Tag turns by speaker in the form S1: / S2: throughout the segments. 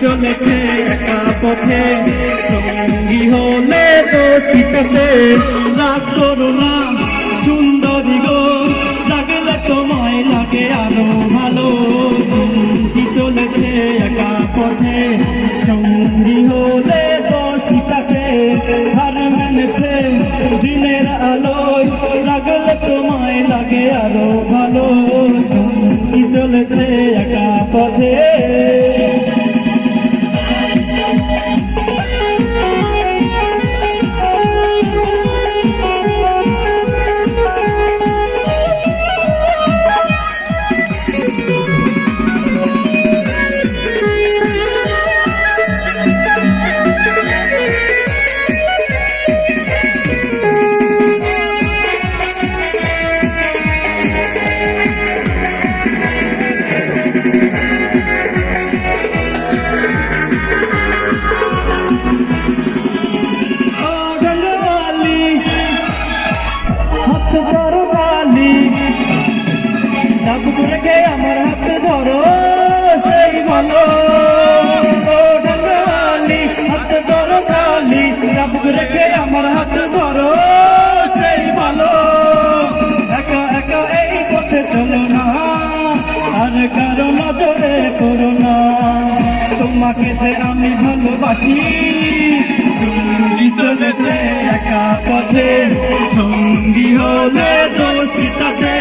S1: চলেছে একা পথে, সঙ্গী হলে দোষ কিটাতে। রাগ করো না সুন্দরী গো, লাগলে তোমায় লাগে আরো ভালো। কি চলেছে একা পথে, সঙ্গী হলে দোষ কিটাতে। হার মেনেছে দিনের আলোয়, লাগলে তোমায় লাগে আরো ভালো। কি চলেছে একা পথে। আমার হাত ধরো সেই ভালো, ডালি হাত ধরো খালি, চাবুক রেখে আমার হাত ধরো সেই ভালো। একা একা এই পথে চলো না, আর কারো নজরে পড়ো না। তোমাকে যে আমি ভালোবাসি, তুমি চলেছে একা পথে, সঙ্গী হলে দোষ তাতে।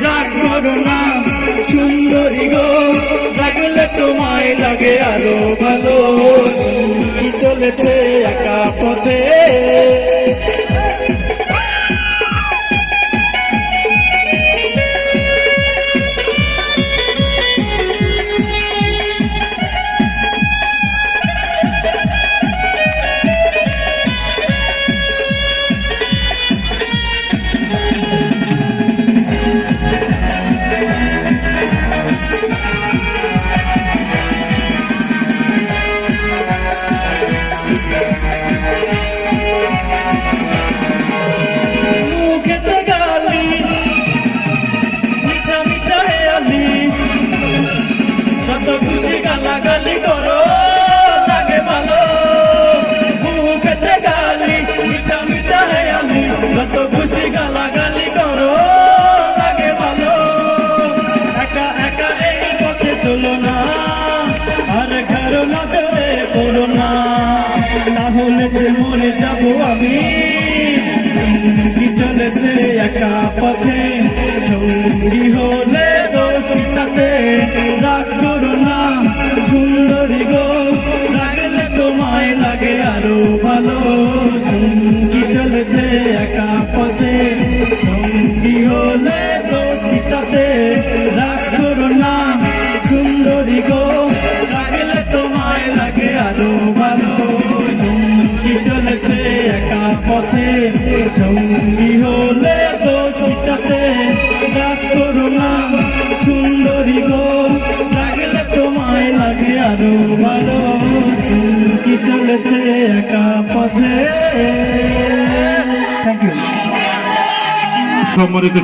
S1: রাগ করো না সুন্দরী গো, লাগলে তোমায় লাগে আরো ভালো। কি চলেছে একা পথে। খুশি গালাগালি করো লাগে ভালো, মুখেতে গালি মিঠা মিঠা হেয়ালি। যত খুশি গালাগালি করো লাগে ভালো। একা একা এই পথে চলো না, আর কারো নজরে পড়ো না, তাহলে যে মরে যাবো আমি। কি চলেছে একা পথে, সঙ্গী হলে দোষ তাতে। রাগ করো না সুন্দরী গো, লাগলে তোমায় লাগে আরো ভালো। সঙ্গী চলেছে একা পথে, সঙ্গী হলে দোষ তাতে। রাগ করো না সুন্দরী গো, লাগলে তোমায় লাগে আরো ভালো। সঙ্গী চলেছে একা পথে, সঙ্গী হলে দোষ তাতে। রাগ করো না সুন্দরী গো, লাগলে তোমায় লাগে আরো ভালো। কি চলেছে একা পথে। Thank you.
S2: সম্মানিত